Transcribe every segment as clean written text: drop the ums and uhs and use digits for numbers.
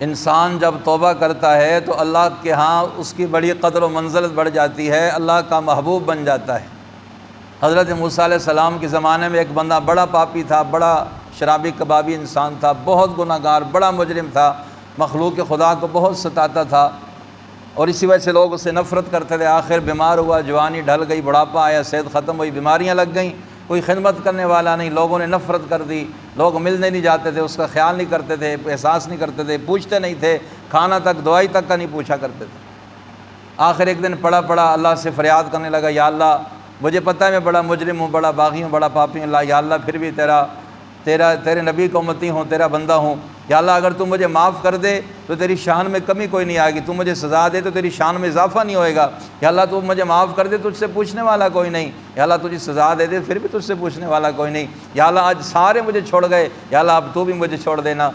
انسان جب توبہ کرتا ہے تو اللہ کے ہاں اس کی بڑی قدر و منزلت بڑھ جاتی ہے، اللہ کا محبوب بن جاتا ہے۔ حضرت موسیٰ علیہ السلام کے زمانے میں ایک بندہ بڑا پاپی تھا، بڑا شرابی کبابی انسان تھا، بہت گناہ گار، بڑا مجرم تھا، مخلوق خدا کو بہت ستاتا تھا، اور اسی وجہ سے لوگ اسے نفرت کرتے تھے۔ آخر بیمار ہوا، جوانی ڈھل گئی، بڑھاپا آیا، صحت ختم ہوئی، بیماریاں لگ گئیں، کوئی خدمت کرنے والا نہیں، لوگوں نے نفرت کر دی، لوگ ملنے نہیں جاتے تھے، اس کا خیال نہیں کرتے تھے، احساس نہیں کرتے تھے، پوچھتے نہیں تھے، کھانا تک دوائی تک کا نہیں پوچھا کرتے تھے۔ آخر ایک دن پڑا اللہ سے فریاد کرنے لگا، یا اللہ مجھے پتہ ہے میں بڑا مجرم ہوں، بڑا باغی ہوں، بڑا پاپی ہوں، اللہ یا اللہ پھر بھی تیرے نبی کو امتی ہوں، تیرا بندہ ہوں، یا اللہ اگر تو مجھے معاف کر دے تو تیری شان میں کمی کوئی نہیں آئے گی، تو مجھے سزا دے تو تیری شان میں اضافہ نہیں ہوئے گا، یا اللہ تو مجھے معاف کر دے تجھ سے پوچھنے والا کوئی نہیں، یا اللہ تجھے سزا دے دے پھر بھی تجھ سے پوچھنے والا کوئی نہیں، یا اللہ آج سارے مجھے چھوڑ گئے، یا اللہ اب تو بھی مجھے چھوڑ دینا،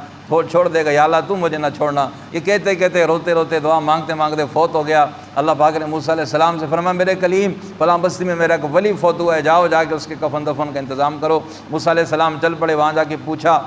چھوڑ دے گا، یا اللہ تو مجھے نہ چھوڑنا۔ یہ کہتے کہتے روتے روتے دعا مانگتے مانگتے فوت ہو گیا۔ اللہ پاک نے موسیٰ علیہ السلام سے فرمایا، میرے کلیم فلاں بستی میں میرا ایک ولی فوت ہوا ہے، جاؤ جا کے اس کے کفن دفن کا انتظام کرو۔ موسیٰ علیہ السلام چل پڑے، وہاں جا کے پوچھا،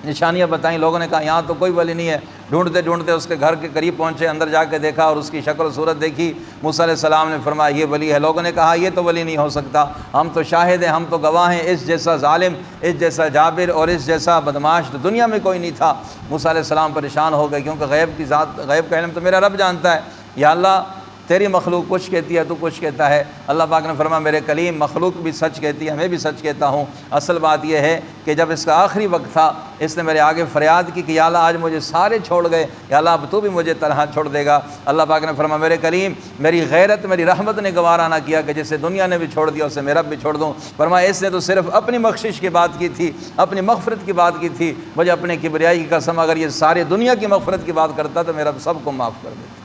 نشانیاں بتائیں، لوگوں نے کہا یہاں تو کوئی ولی نہیں ہے۔ ڈھونڈتے ڈھونڈتے اس کے گھر کے قریب پہنچے، اندر جا کے دیکھا اور اس کی شکل و صورت دیکھی۔ موسیٰ علیہ السلام نے فرمایا یہ ولی ہے۔ لوگوں نے کہا یہ تو ولی نہیں ہو سکتا، ہم تو شاہد ہیں، ہم تو گواہ ہیں، اس جیسا ظالم، اس جیسا جابر اور اس جیسا بدماش تو دنیا میں کوئی نہیں تھا۔ موسیٰ علیہ السلام پریشان ہو گئے، کیونکہ غیب کا علم تو میرا رب جانتا ہے، یا اللہ تیری مخلوق کچھ کہتی ہے تو کچھ کہتا ہے۔ اللہ پاک نے فرمایا میرے کلیم مخلوق بھی سچ کہتی ہے، میں بھی سچ کہتا ہوں۔ اصل بات یہ ہے کہ جب اس کا آخری وقت تھا، اس نے میرے آگے فریاد کی کہ یا اللہ آج مجھے سارے چھوڑ گئے، یا اللہ اب تو بھی مجھے تنہا چھوڑ دے گا۔ اللہ پاک نے فرمایا میرے کلیم میری غیرت، میری رحمت نے گوارا نہ کیا کہ جسے دنیا نے بھی چھوڑ دیا اسے میں رب بھی چھوڑ دوں۔ فرمایا اس نے تو صرف اپنی بخشش کی بات کی تھی، اپنی مغفرت کی بات کی تھی، مجھے اپنے کبریائی کی قسم اگر یہ سارے دنیا کی مغفرت کی بات کرتا تو میرا رب سب کو معاف کر دیتا۔